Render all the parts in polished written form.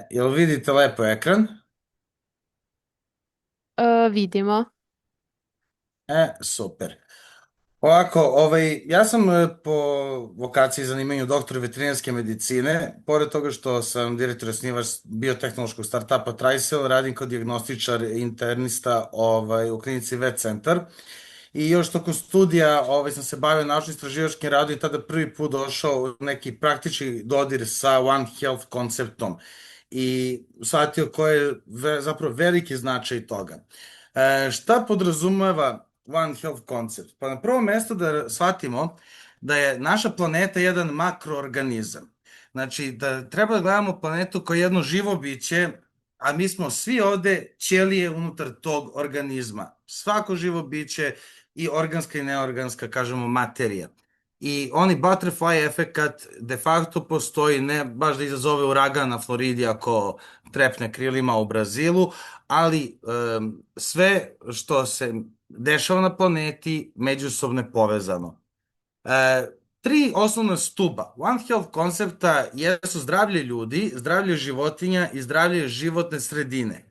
Jel vidite lepo ekran? Vidimo. Super. Ovako, ja sam po vokaciji zanimanju doktor veterinarske medicine. Pored toga što sam direktor i osnivač biotehnološkog startupa Trisel, radim kao dijagnostičar i internista u klinici Vet Centar. I još tokom studija sam se bavio naučno-istraživačkim radom i tada prvi put došao u neki praktični dodir sa One Health konceptom i shvatio koji je zapravo veliki značaj toga. Šta podrazumeva One Health koncept? Pa na prvom mestu da shvatimo da je naša planeta jedan makroorganizam. Znači, da treba da gledamo planetu kao jedno živo biće, a mi smo svi ovde ćelije unutar tog organizma. Svako živo biće i organska i neorganska, kažemo, materija. I oni butterfly efekat de facto postoji, ne baš da izazove uragan na Floridi ako trepne krilima u Brazilu, ali sve što se dešava na planeti međusobno je povezano. E, Tri osnovna stuba One Health koncepta jesu zdravlje ljudi, zdravlje životinja i zdravlje životne sredine.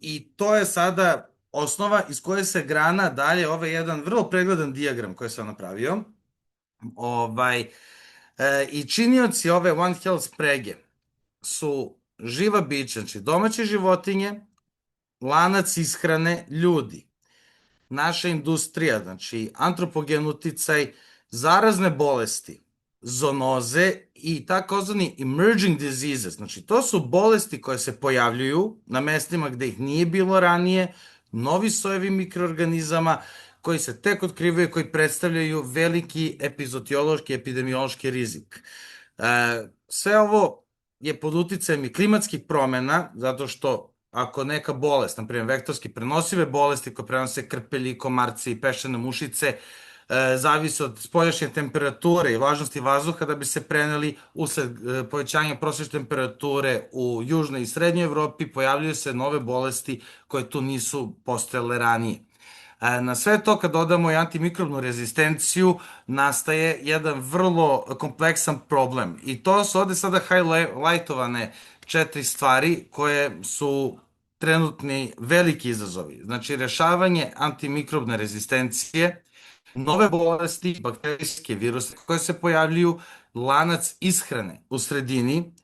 I to je sada osnova iz koje se grana dalje ovaj jedan vrlo pregledan dijagram koji sam napravio. Ovaj, I činioci ove One Health sprege su živa bića, znači domaće životinje, lanac ishrane ljudi, naša industrija, znači antropogen uticaj, zarazne bolesti, zoonoze i takozvani emerging diseases, znači to su bolesti koje se pojavljuju na mestima gde ih nije bilo ranije, novi sojevi mikroorganizama koji se tek otkrivaju, koji predstavljaju veliki epizotijološki, epidemiološki rizik. Sve ovo je pod uticajem i klimatskih promena, zato što ako neka bolest, na primjer vektorski prenosive bolesti koje prenose krpelji, komarci i peščane mušice, zavisi od spoljašnje temperature i vlažnosti vazduha da bi se preneli usled povećanja prosječne temperature u južnoj i srednjoj Evropi, pojavljuju se nove bolesti koje tu nisu postojale ranije. Na sve to kad dodamo i antimikrobnu rezistenciju, nastaje jedan vrlo kompleksan problem. I to su ovde sada highlightovane četiri stvari koje su trenutni veliki izazovi. Znači, rešavanje antimikrobne rezistencije, nove bolesti, bakterijske viruse koje se pojavljuju, lanac ishrane u sredini.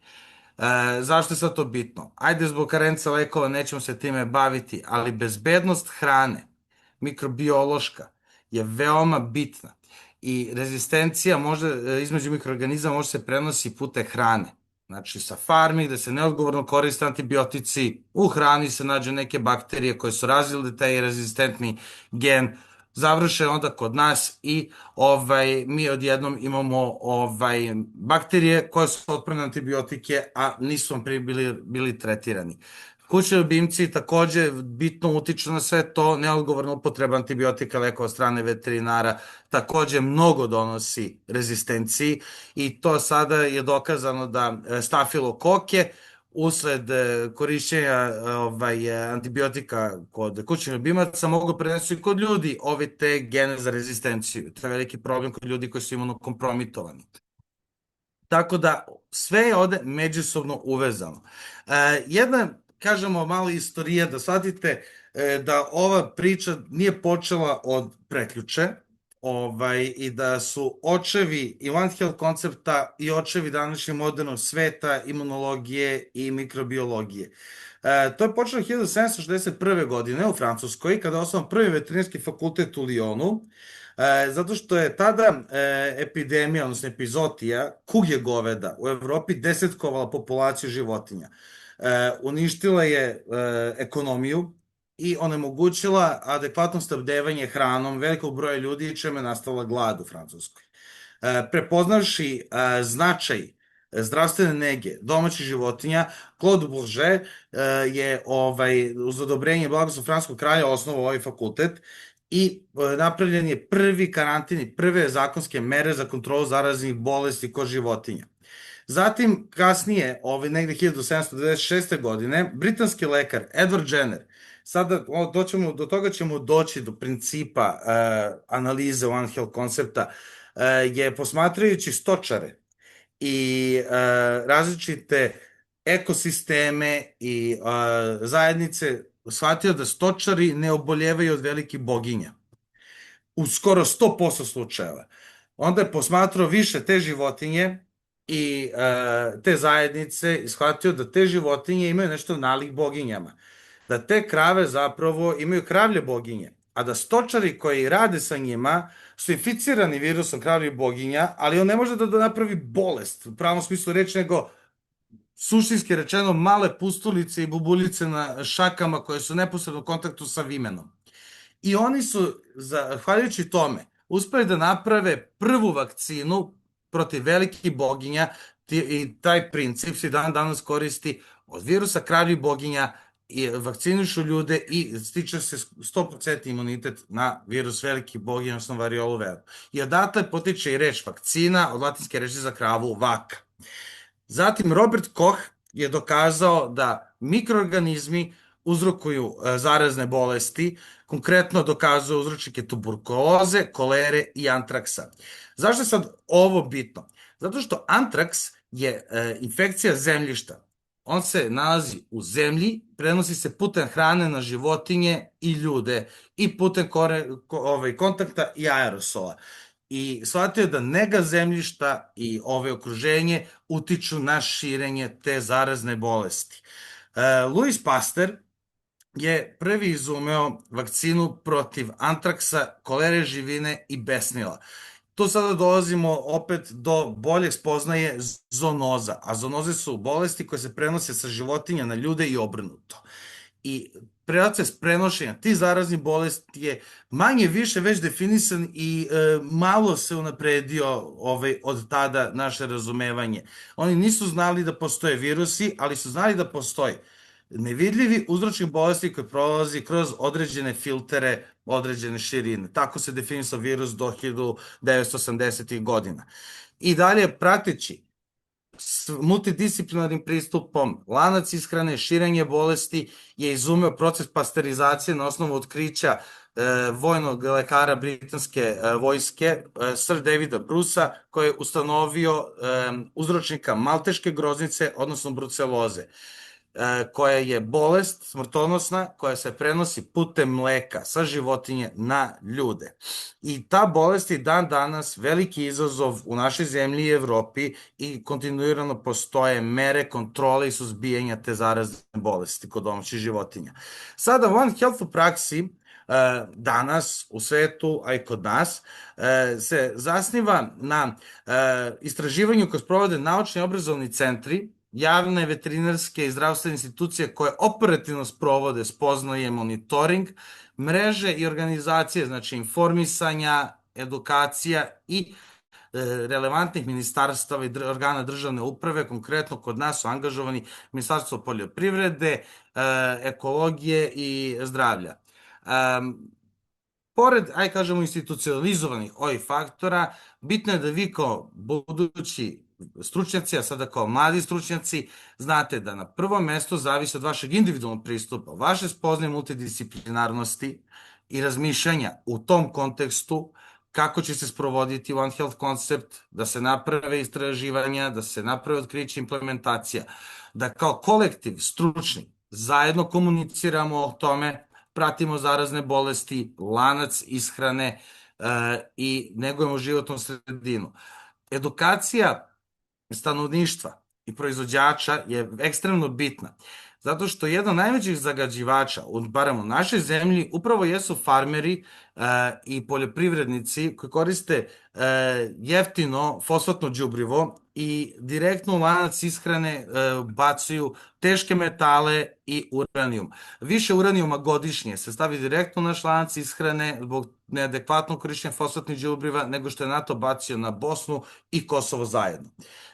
Zašto je sad to bitno? Ajde, zbog karence lekova nećemo se time baviti, ali bezbednost hrane, mikrobiološka, je veoma bitna i rezistencija može, između mikroorganizama može se prenosi putem hrane. Znači sa farmi gde se neodgovorno koriste antibiotici, u hrani se nađu neke bakterije koje su razvile taj rezistentni gen, završe onda kod nas i mi odjednom imamo bakterije koje su otporne na antibiotike, a nisu vam prije bili tretirani. Kućni ljubimci takođe bitno utiču na sve to, neodgovorna upotreba antibiotika, lekova od strane veterinara takođe mnogo donosi rezistenciji i to sada je dokazano da stafilokoke usled korišćenja antibiotika kod kućnih ljubimaca mogu prenesu i kod ljudi ove te gene za rezistenciju. To je veliki problem kod ljudi koji su imunokompromitovani. Tako da sve je ovde međusobno uvezano. Jedna, kažemo, malo istorija da shvatite da ova priča nije počela od prekjuče, i da su očevi i One Health koncepta i očevi današnjeg modernog sveta, imunologije i mikrobiologije. To je počelo 1761. godine u Francuskoj, kada je osnovan prvi veterinarski fakultet u Lyonu, zato što je tada epidemija, odnosno epizotija kuge goveda u Evropi desetkovala populaciju životinja. Uništila je ekonomiju i onemogućila adekvatno snabdevanje hranom velikog broja ljudi, čime je nastala glad u Francuskoj. Prepoznavši značaj zdravstvene nege domaćih životinja, Claude Bourget je uz odobrenje blagoslova francuskog kralja osnovao ovaj fakultet i napravljen je prvi karantin i prve zakonske mere za kontrolu zaraznih bolesti kod životinja. Zatim, kasnije, negde 1796. godine, britanski lekar Edward Jenner, sada do toga ćemo doći do principa analize One Health koncepta, je posmatrajući stočare i različite ekosisteme i zajednice shvatio da stočari ne oboljevaju od velikih boginja u skoro 100% slučajeva. Onda je posmatrao više te životinje i te zajednice i shvatio da te životinje imaju nešto nalik boginjama. Da te krave zapravo imaju kravlje boginje, a da stočari koji rade sa njima su inficirani virusom kravljih boginja, ali on ne može da napravi bolest, u pravom smislu reči, nego suštinski rečeno male pustulice i bubuljice na šakama koje su neposredno u kontaktu sa vimenom. I oni su, zahvaljujući tome, uspeli da naprave prvu vakcinu protiv velikih boginja i taj princip se dan danas koristi od virusa kravljih boginja i vakcinišu ljude i stiče se 100% imunitet na virus velikih boginja, odnosno variolu veru. I odatle potiče i reč vakcina, od latinske reči za kravu vaka. Zatim, Robert Koch je dokazao da mikroorganizmi uzrokuju zarazne bolesti, konkretno dokazuje uzročnike tuberkuloze, kolere i antraksa. Zašto je sad ovo bitno? Zato što antraks je infekcija zemljišta. On se nalazi u zemlji, prenosi se putem hrane na životinje i ljude i putem kontakta i aerosola. I shvatio da nega zemljišta i ove okruženje utiču na širenje te zarazne bolesti. Louis Pasteur je prvi izumeo vakcinu protiv antraksa, kolere živine i besnila. Tu sada dolazimo opet do bolje spoznaje zoonoza, a zoonoze su bolesti koje se prenose sa životinja na ljude i obrnuto. I proces prenošenja tih zaraznih bolesti je manje više već definisan i malo se unapredio od tada naše razumevanje. Oni nisu znali da postoje virusi, ali su znali da postoje nevidljivi uzročnik bolesti koji prolazi kroz određene filtere, određene širine. Tako se definisao virus do 1980. godina. I dalje, prateći s multidisciplinarnim pristupom, lanac ishrane, širenje bolesti, je izumeo proces pasterizacije na osnovu otkrića vojnog lekara britanske vojske, Sir Davida Brucea, koji je ustanovio uzročnika malteške groznice, odnosno bruceloze, koja je bolest smrtonosna, koja se prenosi putem mleka sa životinje na ljude. I ta bolest je dan danas veliki izazov u našoj zemlji i Evropi i kontinuirano postoje mere kontrole i suzbijanja te zarazne bolesti kod domaćih životinja. Sada One Health u praksi danas u svetu, a i kod nas, se zasniva na istraživanju koje sprovode naučni i obrazovni centri, javne veterinarske i zdravstvene institucije koje operativno sprovode spoznaje monitoring, mreže i organizacije, znači informisanja, edukacija i relevantnih ministarstava i organa državne uprave, konkretno kod nas su angažovani Ministarstvo poljoprivrede, ekologije i zdravlja. Pored, aj kažemo, institucionalizovanih ovih faktora, bitno je da vi kao budući stručnjaci, a sada kao mladi stručnjaci, znate da na prvom mestu zavisi od vašeg individualnog pristupa, vaše spoznaje multidisciplinarnosti i razmišljanja u tom kontekstu kako će se sprovoditi One Health koncept, da se naprave istraživanja, da se naprave otkriće implementacija, da kao kolektiv stručni zajedno komuniciramo o tome, pratimo zarazne bolesti, lanac ishrane i negujemo životnu sredinu. Edukacija stanovništva i proizvođača je ekstremno bitna, zato što jedan od najvećih zagađivača, barem u našoj zemlji, upravo jesu farmeri i poljoprivrednici koji koriste jeftino fosfatno đubrivo i direktno u lanac ishrane bacuju teške metale i uranijum. Više uranijuma godišnje se stavi direktno u naš lanac ishrane zbog neadekvatnog korišćenja fosfatnih đubriva nego što je NATO bacio na Bosnu i Kosovo zajedno.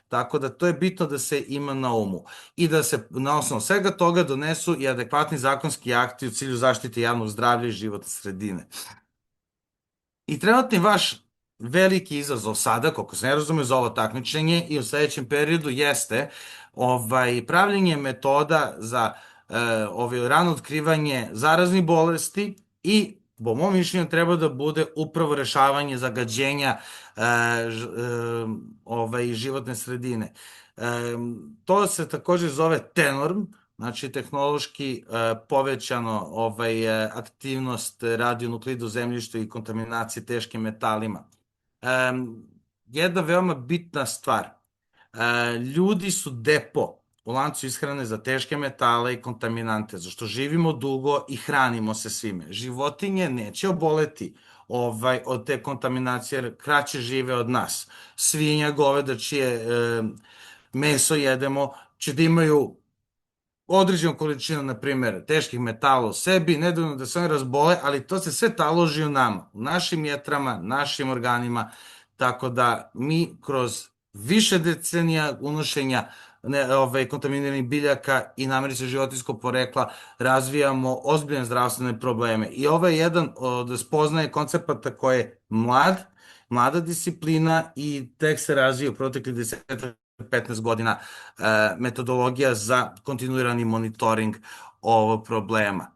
Tako da to je bitno da se ima na umu i da se na osnovu svega toga donesu i adekvatni zakonski akti u cilju zaštite javnog zdravlja i životne sredine. I trenutni vaš veliki izazov sada, koliko se ne razume za ovo takmičenje i u sledećem periodu, jeste pravljenje metoda za rano otkrivanje zaraznih bolesti i po mom mišljenju treba da bude upravo rešavanje zagađenja životne sredine. To se takođe zove TENORM, znači tehnološki povećano aktivnost radionuklidu u zemljištu i kontaminacije teškim metalima. Jedna veoma bitna stvar. Ljudi su depo u lancu ishrane za teške metale i kontaminante, zašto živimo dugo i hranimo se svime. Životinje neće oboleti od te kontaminacije, jer kraće žive od nas. Svinja, goveda, čije meso jedemo, će da imaju određenu količinu, na primjer, teških metala u sebi, nedovoljno da se oni razbole, ali to se sve taloži u nama, u našim jetrama, našim organima, tako da mi kroz više decenija unošenja kontaminiranih biljaka i namirnica životinjskog porekla razvijamo ozbiljne zdravstvene probleme. I ovo je jedan od spoznaje koncepata koji je mlada disciplina i tek se razvija u proteklih 10-15 godina metodologija za kontinuirani monitoring ovog problema.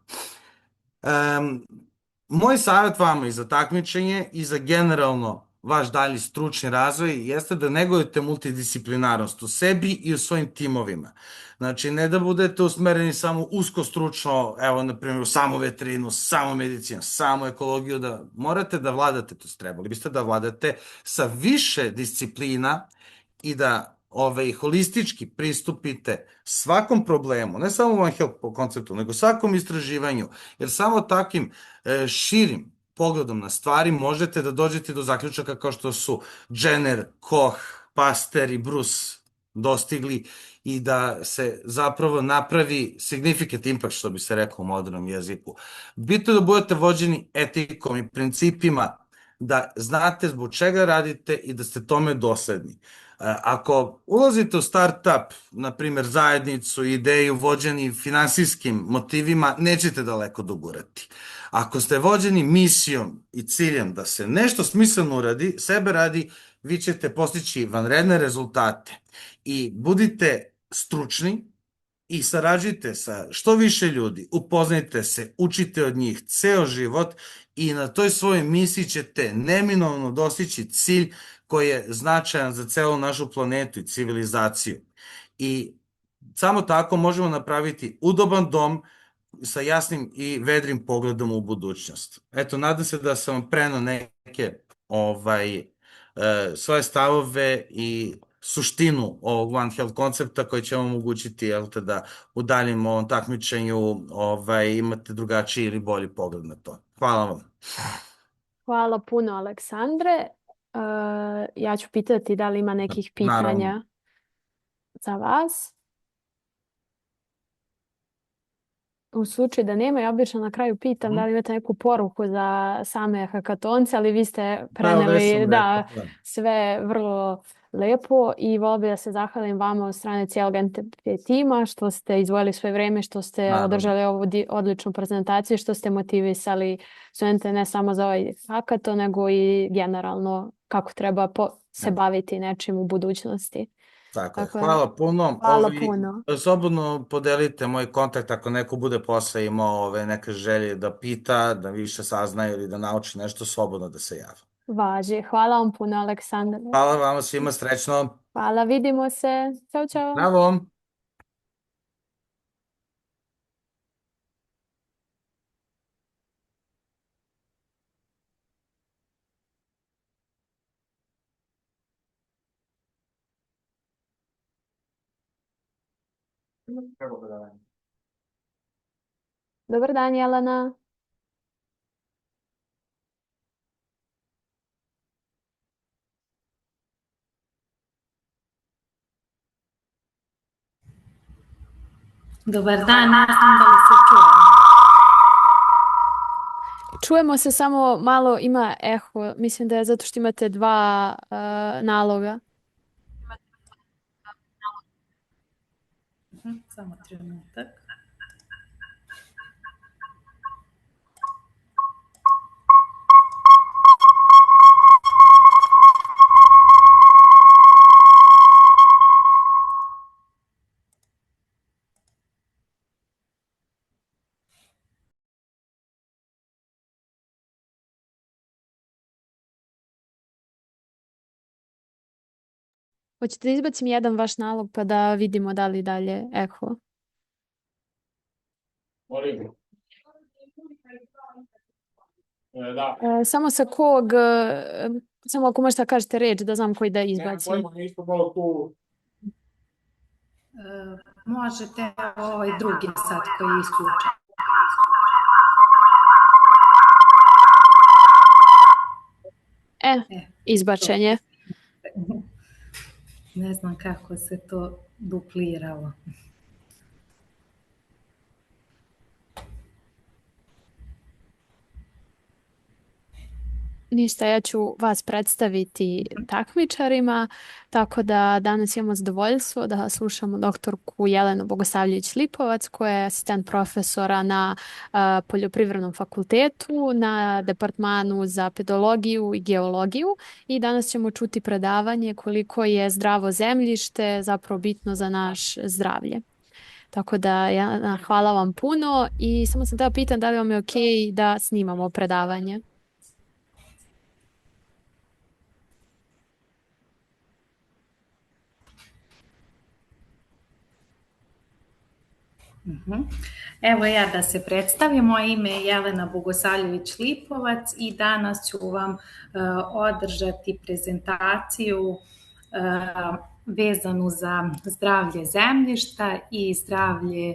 Moj savjet vama i za takmičenje i za generalno vaš dalji stručni razvoj jeste da negujete multidisciplinarnost u sebi i u svojim timovima. Znači, ne da budete usmereni samo usko stručno, evo, na primjer, u samu veterinu, samu medicinu, samu ekologiju, da morate da vladate, to trebali biste da vladate sa više disciplina i da holistički pristupite svakom problemu, ne samo One Health po konceptu, nego svakom istraživanju, jer samo takvim širim pogledom na stvari možete da dođete do zaključaka kao što su Jenner, Koch, Pasteur i Bruce dostigli i da se zapravo napravi significant impact, što bi se reklo u modernom jeziku. Bitno je da budete vođeni etikom i principima, da znate zbog čega radite i da ste tome dosledni. Ako ulazite u start-up, na primjer zajednicu, ideju vođeni finansijskim motivima, nećete daleko dogurati. Ako ste vođeni misijom i ciljem da se nešto smisleno uradi, sebe radi, vi ćete postići vanredne rezultate. I budite stručni i sarađujte sa što više ljudi, upoznajte se, učite od njih ceo život i na toj svojoj misiji ćete neminovno dostići cilj koji je značajan za celu našu planetu i civilizaciju. I samo tako možemo napraviti udoban dom sa jasnim i vedrim pogledom u budućnost. Eto, nadam se da sam vam preneo neke svoje stavove i suštinu ovog One Health koncepta koji će vam omogućiti da u daljem ovom takmičenju imate drugačiji ili bolji pogled na to. Hvala vam. Hvala puno, Aleksandre. Ja ću pitati da li ima nekih pitanja Naravno. za vas. U slučaju da nema, ja obično na kraju pitam da li imate neku poruku za same hakatonce, ali vi ste preneli sve vrlo lepo i vola bi da se zahvalim vama od strane cijelog NTP tima što ste izdvojili svoje vreme, što ste održali ovu odličnu prezentaciju, što ste motivisali studente ne samo za ovaj hakaton, nego i generalno kako treba se baviti nečim u budućnosti. Tako je. Hvala puno. Hvala puno. Slobodno podelite moj kontakt ako neko bude posle imao neke želje da pita, da više saznaje ili da nauči nešto, slobodno da se javi. Važi. Hvala vam puno, Aleksandar. Hvala vama svima, srećno. Hvala, vidimo se. Ćao, čao. Bravo. Dobar dan, Jelena. Dobar dan, ne znam da li se čujemo. Čujemo se, samo malo ima eho. Mislim da je zato što imate dva naloga. Samo trenutak. Hoćete da izbacim jedan vaš nalog pa da vidimo da li dalje eho? Da. Samo sa kog, samo ako možete kažete reč da znam koji da izbacim. Možete ovaj drugi sad koji je isključen. Izbačen je. Ne znam kako se to dupliralo. Ništa, ja ću vas predstaviti takmičarima, tako da danas imamo zadovoljstvo da slušamo doktorku Jelenu Bogosavljević-Lipovac, koja je asistent profesora na Poljoprivrednom fakultetu, na Departmanu za pedologiju i geologiju, i danas ćemo čuti predavanje koliko je zdravo zemljište zapravo bitno za naš zdravlje. Tako da hvala vam puno i samo sam da pitam da li vam je ok da snimamo predavanje. Evo ja da se predstavim, moje ime je Jelena Bogosavljević-Lipovac i danas ću vam održati prezentaciju vezanu za zdravlje zemljišta i zdravlje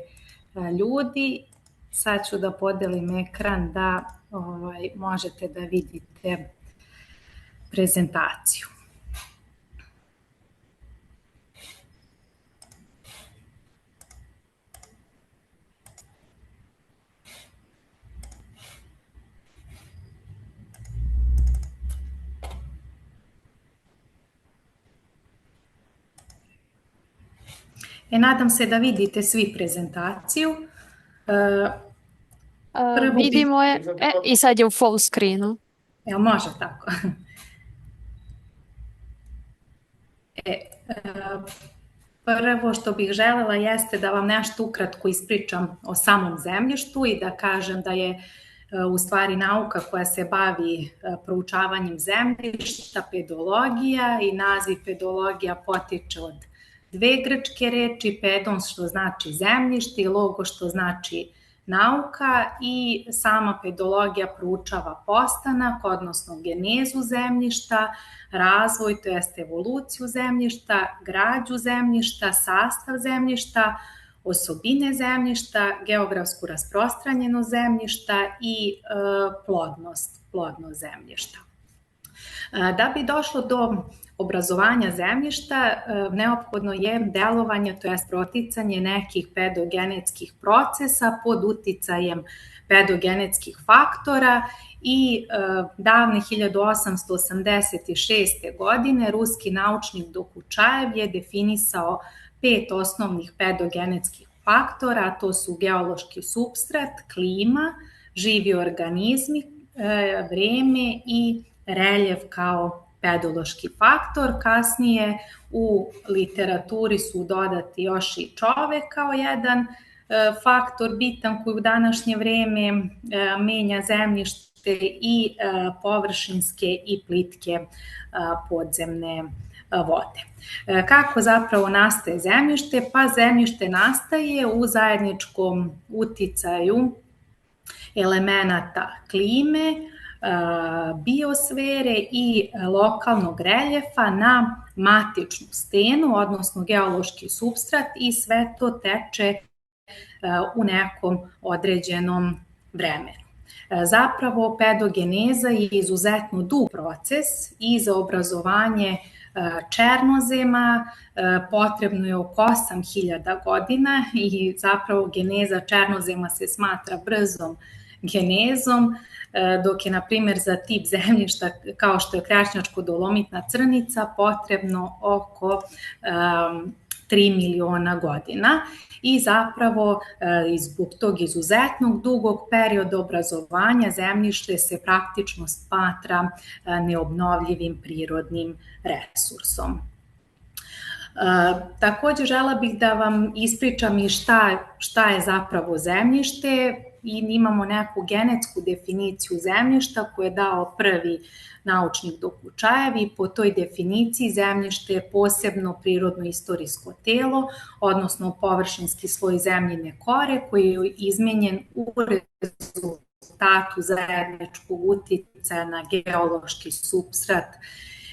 ljudi. Sad ću da podelim ekran da možete da vidite prezentaciju. Nadam se da vidite svi prezentaciju. Vidimo je i sad je u full screenu. Jel može tako? Prvo što bih želela jeste da vam nešto ukratko ispričam o samom zemljištu i da kažem da je u stvari nauka koja se bavi proučavanjem zemljišta pedologija, i naziv pedologija potiče od dve grčke reči, pedon što znači zemljište i logo što znači nauka, i sama pedologija proučava postanak, odnosno genezu zemljišta, razvoj, to jest evoluciju zemljišta, građu zemljišta, sastav zemljišta, osobine zemljišta, geografsku rasprostranjenost zemljišta i plodnost zemljišta. Da bi došlo do obrazovanja zemljišta, neophodno je delovanje, to jest proticanje nekih pedogenetskih procesa pod uticajem pedogenetskih faktora, i davne 1886. godine ruski naučnik Dokučajev je definisao 5 osnovnih pedogenetskih faktora, a to su geološki supstrat, klima, živi organizmi, vreme i reljef kao pedološki faktor. Kasnije u literaturi su dodati još i čovek kao jedan faktor bitan koji u današnje vreme menja zemljište i površinske i plitke podzemne vode. Kako zapravo nastaje zemljište? Pa zemljište nastaje u zajedničkom uticaju elemenata klime, biosfere i lokalnog reljefa na matičnu stenu, odnosno geološki supstrat, i sve to teče u nekom određenom vremenu. Zapravo pedogeneza je izuzetno dug proces i za obrazovanje černozema potrebno je oko 8000 godina, i zapravo geneza černozema se smatra brzom genezom, dok je, na primjer, za tip zemljišta kao što je krašnjačko-dolomitna crnica potrebno oko 3 miliona godina, i zapravo zbog tog izuzetnog dugog perioda obrazovanja zemljište se praktično smatra neobnovljivim prirodnim resursom. Takođe žela bih da vam ispričam i šta je zapravo zemljište. i imamo neku genetsku definiciju zemljišta koju je dao prvi naučnik Dokučajev i po toj definiciji zemljište je posebno prirodno-istorijsko telo, odnosno površinski sloj zemljine kore koji je izmenjen u rezultatu zajedničkog uticaja na geološki supstrat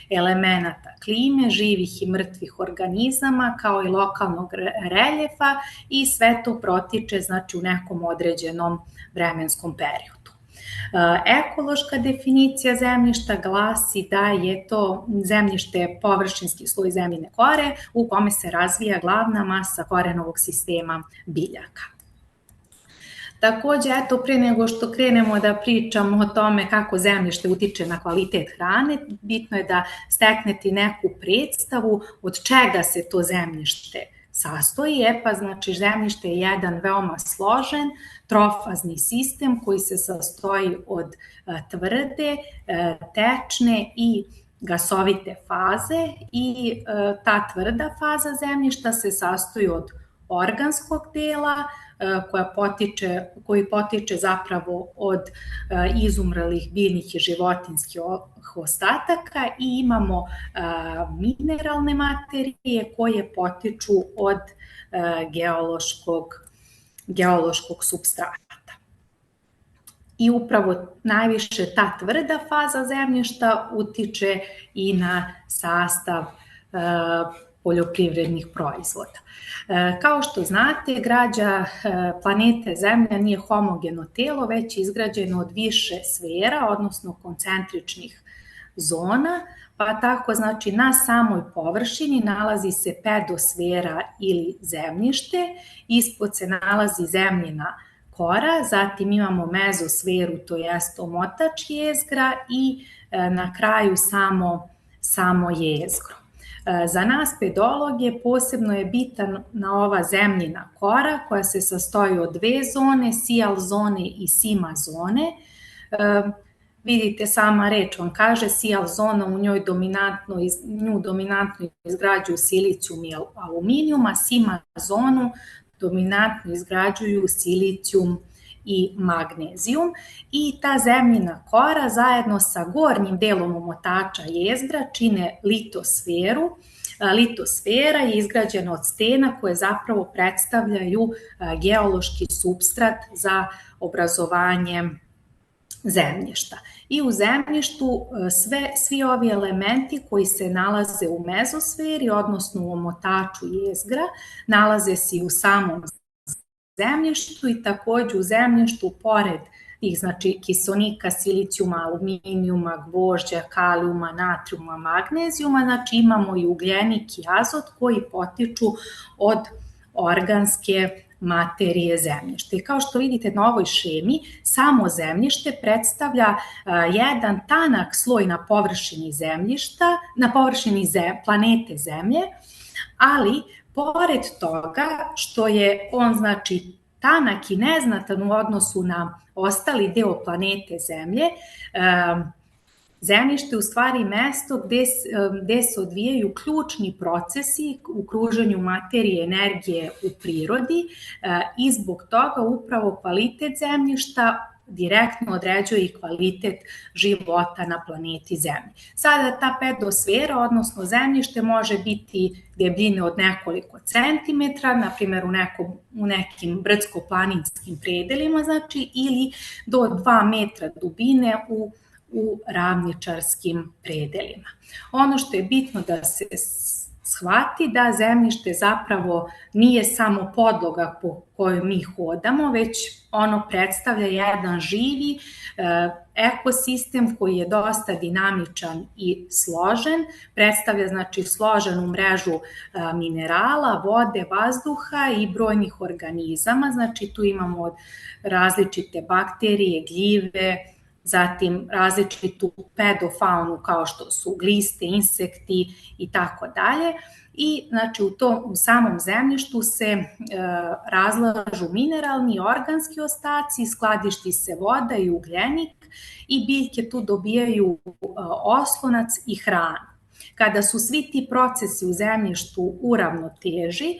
elemenata klime, živih i mrtvih organizama, kao i lokalnog reljefa i sve to protiče znači, u nekom određenom vremenskom periodu. Ekološka definicija zemljišta glasi da je to zemljište površinski sloj zemljine kore u kome se razvija glavna masa korenovog sistema biljaka. Takođe, eto, pre nego što krenemo da pričamo o tome kako zemljište utiče na kvalitet hrane, bitno je da steknete neku predstavu od čega se to zemljište sastoji. Pa znači zemljište je jedan veoma složen, trofazni sistem koji se sastoji od tvrde, tečne i gasovite faze i ta tvrda faza zemljišta se sastoji od organskog dela koji potiče zapravo od izumrlih biljnih i životinjskih ostataka i imamo mineralne materije koje potiču od geološkog supstrata. I upravo najviše ta tvrda faza zemljišta utiče i na sastav poljoprivrednih proizvoda. Kao što znate, građa planete Zemlja nije homogeno telo, već je izgrađeno od više sfera, odnosno koncentričnih zona, pa tako znači na samoj površini nalazi se pedosfera ili zemljište, ispod se nalazi zemljina kora, zatim imamo mezosferu, to jest omotač jezgra i na kraju samo jezgro. Za nas pedologe posebno je bitna ova zemljina kora koja se sastoji od dve zone, sijal zone i sima zone. Vidite, sama reč vam kaže sijal zona, u nju dominantno izgrađuju silicijum i aluminijum, a sima zonu dominantno izgrađuju silicijum i magnezijum i ta zemljina kora zajedno sa gornjim delom omotača jezgra čine litosferu. Litosfera je izgrađena od stena koje zapravo predstavljaju geološki supstrat za obrazovanje zemljišta. I u zemljištu svi ovi elementi koji se nalaze u mezosferi, odnosno u omotaču jezgra, nalaze se i u samom zemljištu i takođe u zemljištu pored tih znači kiselnika, silicijuma, aluminijuma, gvožđa, kalijuma, natrijuma, magnezijuma, znači imamo i ugljenik i azot koji potiču od organske materije zemljišta. I kao što vidite na ovoj šemi, samo zemljište predstavlja jedan tanak sloj na površini zemljišta, na površini planete Zemlje, ali pored toga što je on znači tanak i neznatan u odnosu na ostali deo planete Zemlje, zemljište je u stvari mesto gde se odvijaju ključni procesi u kruženju materije i energije u prirodi i zbog toga upravo kvalitet zemljišta direktno određuje i kvalitet života na planeti Zemlji. Sada ta pedosfera, odnosno zemljište, može biti debljine od nekoliko centimetra, na primjer u nekim brdsko-planinskim predelima, znači, ili do 2 metra dubine u ravničarskim predelima. Ono što je bitno da se shvati da zemljište zapravo nije samo podloga po kojoj mi hodamo, već ono predstavlja jedan živi ekosistem koji je dosta dinamičan i složen, predstavlja znači složenu mrežu minerala, vode, vazduha i brojnih organizama, znači tu imamo različite bakterije, gljive, zatim različitu pedofaunu kao što su gliste, insekti i tako dalje. I znači u samom zemljištu se razlažu mineralni i organski ostaci, skladišti se voda i ugljenik i biljke tu dobijaju oslonac i hranu. Kada su svi ti procesi u zemljištu u ravnoteži,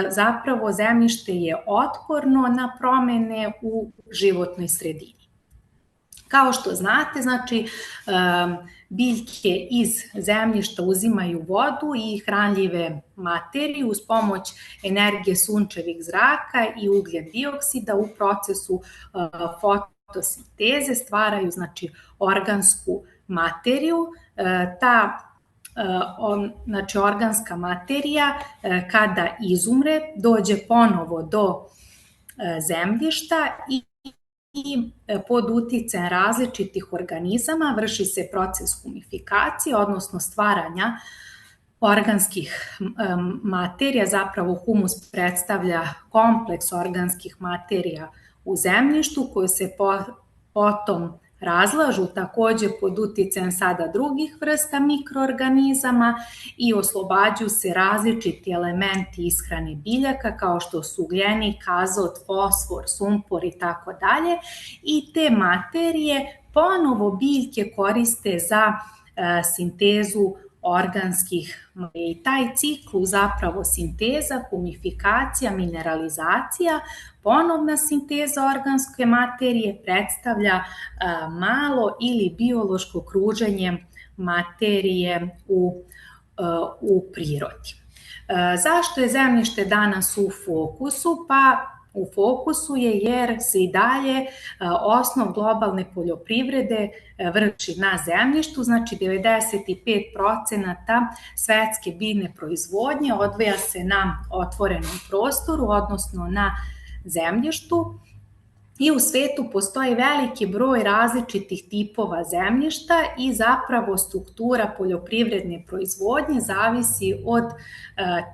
zapravo zemljište je otporno na promene u životnoj sredini. Kao što znate, znači, biljke iz zemljišta uzimaju vodu i hranljive materije uz pomoć energije sunčevih zraka i ugljen dioksida u procesu fotosinteze stvaraju, znači, organsku materiju. Znači, organska materija kada izumre dođe ponovo do zemljišta i pod uticajem različitih organizama vrši se proces humifikacije, odnosno stvaranja organskih materija. Zapravo humus predstavlja kompleks organskih materija u zemljištu koje se potom razlažu takođe pod uticajem sada drugih vrsta mikroorganizama i oslobađaju se različiti elementi ishrane biljaka kao što su ugljenik, azot, fosfor, sumpor i tako dalje, i te materije ponovo biljke koriste za sintezu organskih materija. I taj ciklus, zapravo sinteza, humifikacija, mineralizacija, ponovna sinteza organske materije predstavlja malo ili biološko kruženje materije u prirodi. Zašto je zemljište danas u fokusu? Pa u fokusu je jer se i dalje osnov globalne poljoprivrede vrši na zemljištu, znači 95% svetske biljne proizvodnje odvija se na otvorenom prostoru, odnosno na zemljištu, i u svetu postoji veliki broj različitih tipova zemljišta i zapravo struktura poljoprivredne proizvodnje zavisi od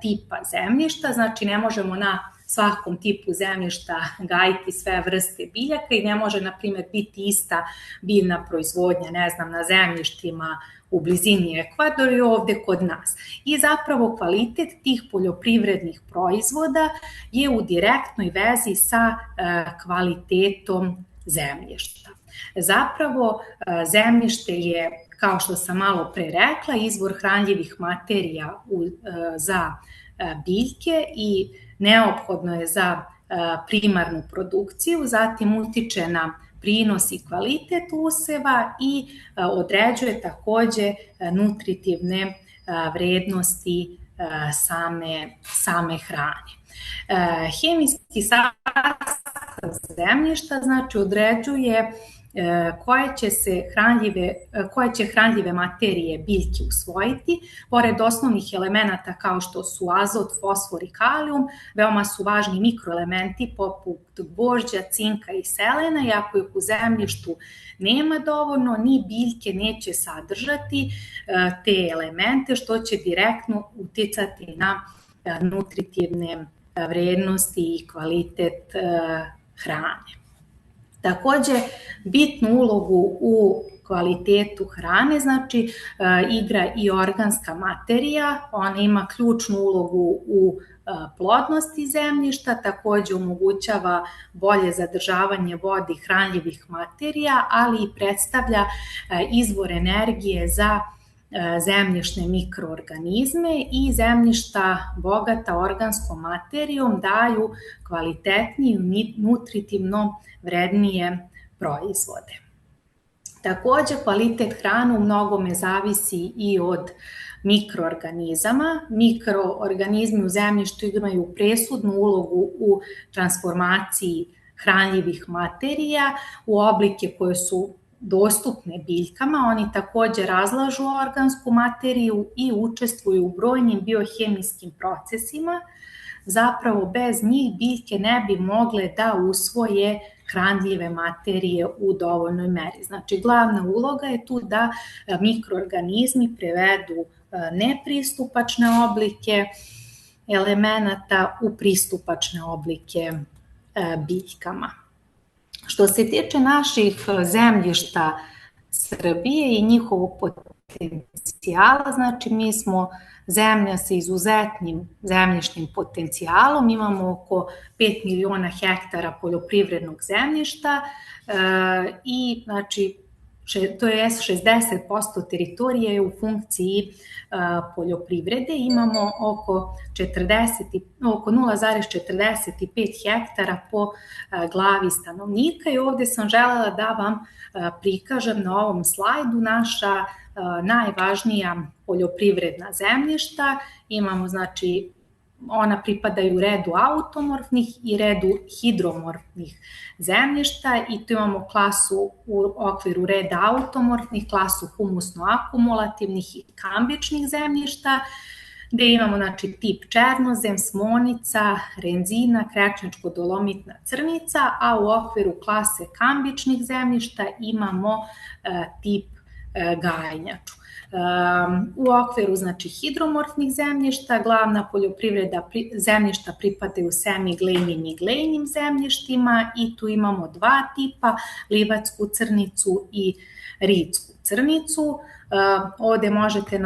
tipa zemljišta. Znači, ne možemo na svakom tipu zemljišta gajiti sve vrste biljaka i ne može, na primjer, biti ista biljna proizvodnja, ne znam, na zemljištima u blizini Ekvadora i ovde kod nas. I zapravo kvalitet tih poljoprivrednih proizvoda je u direktnoj vezi sa kvalitetom zemljišta. Zapravo zemljište je, kao što sam malo pre rekla, izvor hranljivih materija za biljke i neophodno je za primarnu produkciju, zatim utiče na prinos i kvalitet useva i određuje takođe nutritivne vrednosti same hrane. Hemijski sastav zemljišta, znači, određuje koje će hranljive materije biljke usvojiti. Pored osnovnih elemenata kao što su azot, fosfor i kalijum, veoma su važni mikroelementi poput gvožđa, cinka i selena, i ako ih u zemljištu nema dovoljno, ni biljke neće sadržati te elemente, što će direktno uticati na nutritivne vrednosti i kvalitet hrane. Takođe, bitnu ulogu u kvalitetu hrane, znači, igra i organska materija. Ona ima ključnu ulogu u plodnosti zemljišta, takođe omogućava bolje zadržavanje vode i hranljivih materija, ali i predstavlja izvor energije za zemljišne mikroorganizme, i zemljišta bogata organskom materijom daju kvalitetnije i nutritivno vrednije proizvode. Takođe, kvalitet hrane u mnogome zavisi i od mikroorganizama. Mikroorganizmi u zemljištu imaju presudnu ulogu u transformaciji hranljivih materija u oblike koje su dostupne biljkama. Oni takođe razlažu organsku materiju i učestvuju u brojnim biohemijskim procesima. Zapravo, bez njih biljke ne bi mogle da usvoje hranljive materije u dovoljnoj meri. Znači, glavna uloga je tu da mikroorganizmi prevedu nepristupačne oblike elemenata u pristupačne oblike biljkama. Što se tiče naših zemljišta Srbije i njihovog potencijala, znači, mi smo zemlja sa izuzetnim zemljišnim potencijalom, imamo oko 5 miliona hektara poljoprivrednog zemljišta i, znači, to je 60% teritorije je u funkciji poljoprivrede. Imamo oko 0,45 hektara po glavi stanovnika i ovde sam želela da vam prikažem na ovom slajdu naša najvažnija poljoprivredna zemljišta. Imamo, znači, ona pripadaju redu automorfnih i redu hidromorfnih zemljišta i tu imamo klasu u okviru reda automorfnih, klasu humusno-akumulativnih i kambičnih zemljišta, gde imamo, znači, tip černozem, smonica, renzina, krečničko-dolomitna crnica, a u okviru klase kambičnih zemljišta imamo tip gajinjaču. U okviru, znači, hidromorfnih zemljišta, glavna poljoprivreda zemljišta pripadaju semiglejnim i glejnim zemljištima i tu imamo dva tipa, livatsku crnicu i ritsku crnicu. Ovde možete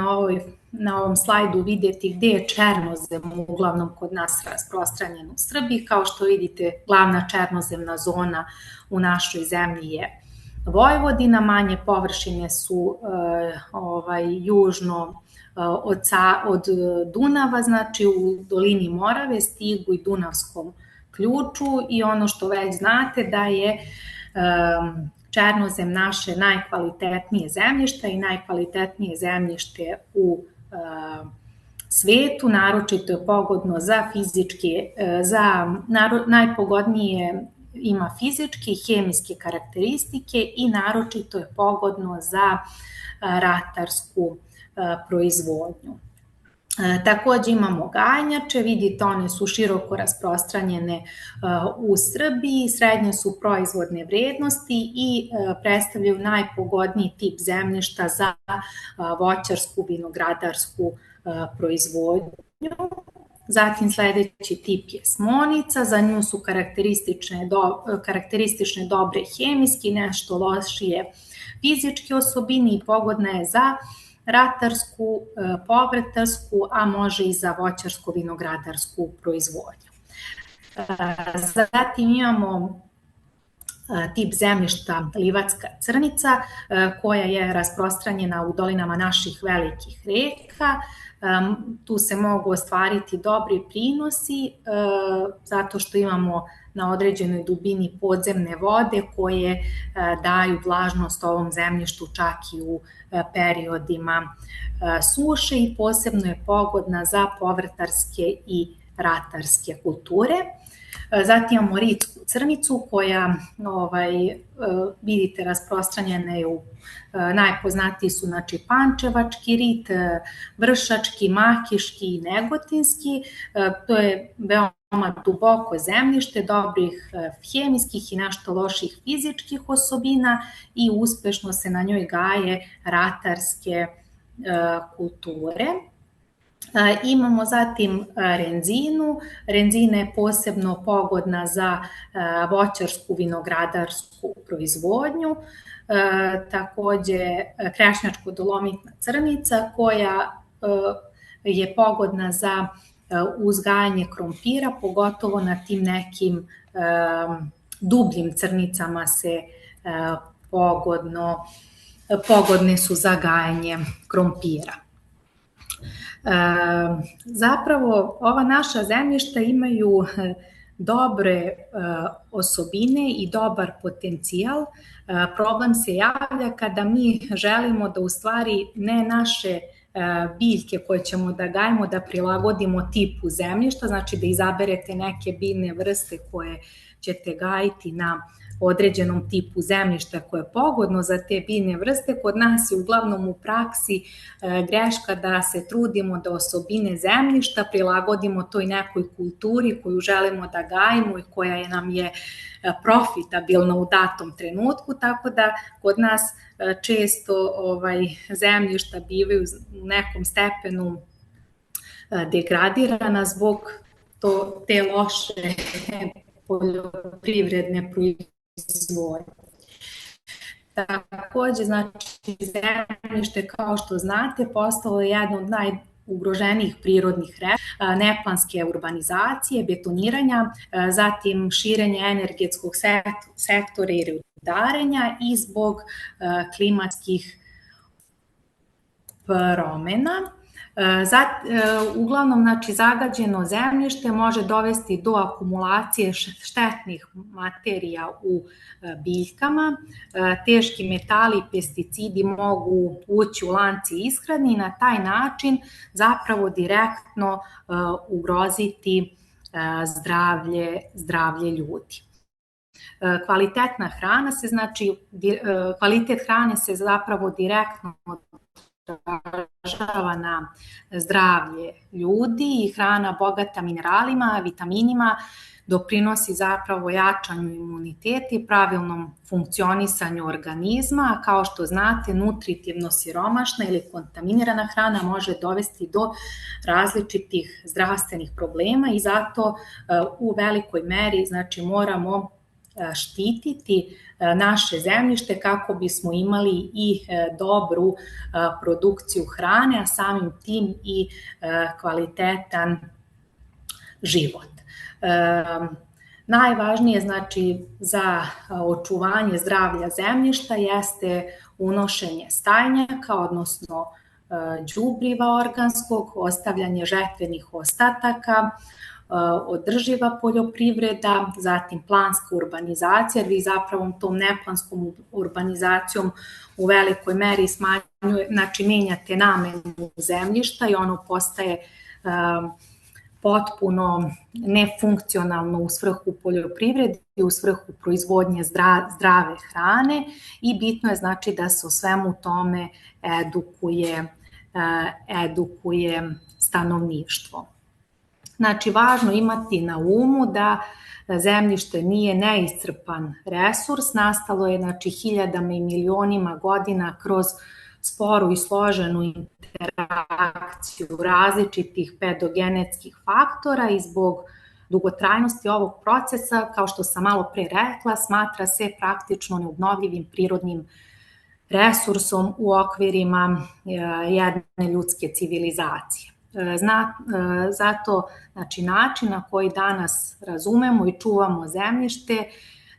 na ovom slajdu vidjeti gde je černozem uglavnom kod nas rasprostranjen u Srbiji. Kao što vidite, glavna černozemna zona u našoj zemlji je Vojvodina, manje površine su južno od Dunava, znači u dolini Morave, Stigu i Dunavskom ključu i ono što već znate da je černozem naše najkvalitetnije zemljište i najkvalitetnije zemljište u svetu, naročito je pogodno najpogodnije ima fizičke i hemijske karakteristike i naročito je pogodno za ratarsku proizvodnju. Takođe imamo gajinjače, vidite one su široko rasprostranjene u Srbiji, srednje su proizvodne vrednosti i predstavljaju najpogodniji tip zemljišta za voćarsku, vinogradarsku proizvodnju. Zatim sledeći tip je smonica, za nju su karakteristične dobre hemijske i nešto lošije fizičke osobine i pogodna je za ratarsku, povrtarsku, a može i za voćarsko-vinogradarsku proizvodnju. Zatim imamo tip zemljišta livatska crnica koja je rasprostranjena u dolinama naših velikih reka. Tu se mogu ostvariti dobri prinosi zato što imamo na određenoj dubini podzemne vode koje daju vlažnost ovom zemljištu čak i u periodima suše i posebno je pogodna za povrtarske i ratarske kulture. Zatim imamo ritsku crnicu koja, vidite, rasprostranjena je najpoznatiji su, znači, pančevački rit, vršački, makiški i negotinski. To je veoma duboko zemljište, dobrih hemijskih i nešto loših fizičkih osobina i uspešno se na njoj gaje ratarske kulture. Imamo zatim renzinu. Renzina je posebno pogodna za voćarsku, vinogradarsku proizvodnju. Takođe krešnjačko-dolomitna crnica koja je pogodna za uzgajanje krompira, pogotovo na tim nekim dubljim crnicama se pogodne su za gajanje krompira. Zapravo, ova naša zemljišta imaju dobre osobine i dobar potencijal. Problem se javlja kada mi želimo da u stvari ne naše biljke koje ćemo da gajimo da prilagodimo tipu zemljišta, znači da izaberete neke biljne vrste koje ćete gajiti na određenom tipu zemljišta koje je pogodno za te biljne vrste. Kod nas je uglavnom u praksi greška da se trudimo da osobine zemljišta prilagodimo toj nekoj kulturi koju želimo da gajimo i koja nam je profitabilna u datom trenutku, tako da kod nas često zemljišta bivaju u nekom stepenu degradirana zbog te loše poljoprivredne proizvodnje. Takođe, znači, zemljište, kao što znate, postalo je jedno od najugroženijih prirodnih resursa, neplanske urbanizacije, betoniranja, zatim širenje energetskog sektora i rudarenja i zbog klimatskih promena. Uglavnom, znači, zagađeno zemljište može dovesti do akumulacije štetnih materija u biljkama. Teški metali i pesticidi mogu ući u lanci ishrane i na taj način zapravo direktno ugroziti zdravlje ljudi. Kvalitet hrane se zapravo direktno odražava na zdravlje ljudi i hrana bogata mineralima, vitaminima doprinosi zapravo jačanju imuniteta i pravilnom funkcionisanju organizma, a kao što znate, nutritivno siromašna ili kontaminirana hrana može dovesti do različitih zdravstvenih problema i zato u velikoj meri, znači, moramo štititi naše zemljište kako bismo imali i dobru produkciju hrane, a samim tim i kvalitetan život. Najvažnije, znači, za očuvanje zdravlja zemljišta jeste unošenje stajnjaka, odnosno đubriva organskog, ostavljanje žetvenih ostataka, održiva poljoprivreda, zatim planska urbanizacija, vi zapravo tom neplanskom urbanizacijom u velikoj meri znači, menjate namenu zemljišta i ono postaje potpuno nefunkcionalno u svrhu poljoprivrede i u svrhu proizvodnje zdrave hrane i bitno je, znači, da se o svemu tome edukuje stanovništvo. Znači, važno imati na umu da zemljište nije neiscrpan resurs, nastalo je, znači, hiljadama i milionima godina kroz sporu i složenu interakciju različitih pedogenetskih faktora i zbog dugotrajnosti ovog procesa, kao što sam malo pre rekla, smatra se praktično neobnovljivim prirodnim resursom u okvirima jedne ljudske civilizacije. Zato, znači, način na koji danas razumemo i čuvamo zemljište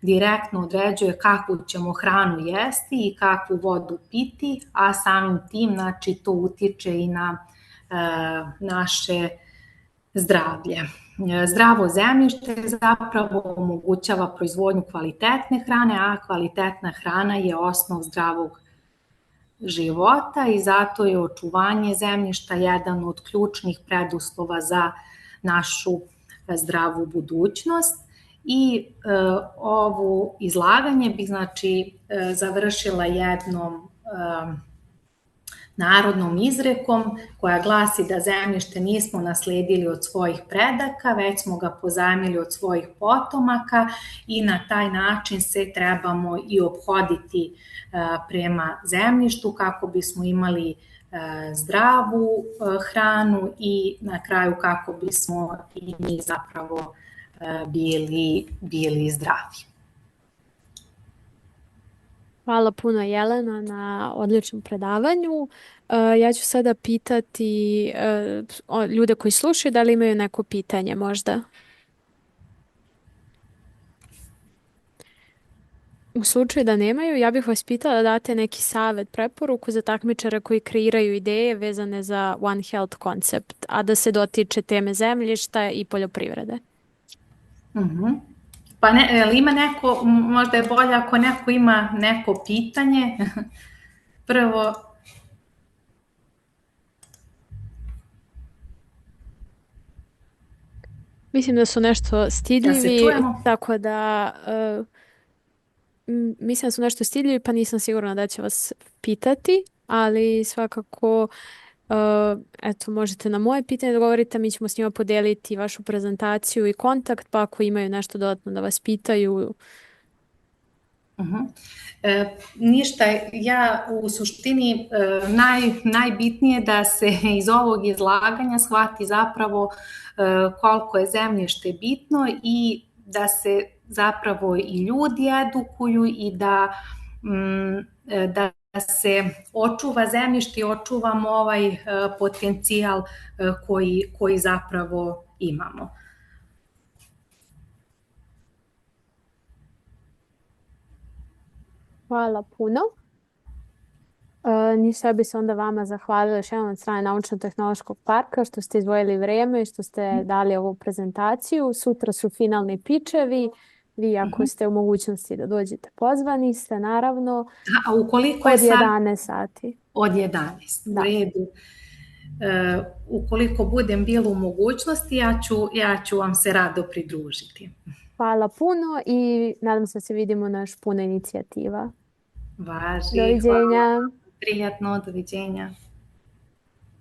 direktno određuje kakvu ćemo hranu jesti i kakvu vodu piti, a samim tim, znači, to utiče i na naše zdravlje. Zdravo zemljište zapravo omogućava proizvodnju kvalitetne hrane, a kvalitetna hrana je osnov zdravog života i zato je očuvanje zemljišta jedan od ključnih preduslova za našu zdravu budućnost. I ovo izlaganje bih, znači, završila jednom narodnom izrekom koja glasi da zemljište nismo nasledili od svojih predaka, već smo ga pozajmili od svojih potomaka i na taj način se trebamo i ophoditi prema zemljištu kako bismo imali zdravu hranu i na kraju kako bismo i mi zapravo bili zdravi. Hvala puno, Jelena, na odličnom predavanju. Ja ću sada pitati ljude koji slušaju da li imaju neko pitanje možda. U slučaju da nemaju, ja bih vas pitala da date neki savjet, preporuku za takmičare koji kreiraju ideje vezane za One Health koncept, a da se dotiče teme zemljišta i poljoprivrede. Pa ima neko, možda je bolje ako neko ima neko pitanje. Prvo... Mislim da su nešto stidljivi, tako da... Mislim da su nešto stidljivi, pa nisam sigurna da će vas pitati, ali svakako eto, možete na moje pitanje dogovoriti, mi ćemo s njima podeliti vašu prezentaciju i kontakt, pa ako imaju nešto dodatno da vas pitaju. Ništa, ja u suštini najbitnije da se iz ovog izlaganja shvati zapravo koliko je zemljište bitno i da se zapravo i ljudi edukuju i da se očuva zemljište i očuvamo ovaj potencijal koji zapravo imamo. Hvala puno. Ništa bi se onda vama zahvalila još jednom od strane Naučno-tehnološkog parka što ste izdvojili vrijeme i što ste dali ovu prezentaciju. Sutra su finalni pičevi. Vi ako ste u mogućnosti da dođete, pozvani ste naravno. A ukoliko je od 11 sati. Od 11, u redu. Ukoliko budem bila u mogućnosti, ja ću vam se rado pridružiti. Hvala puno i nadam se da se vidimo na još puno inicijativa. Važi. Doviđenja. Hvala. Prijatno, doviđenja.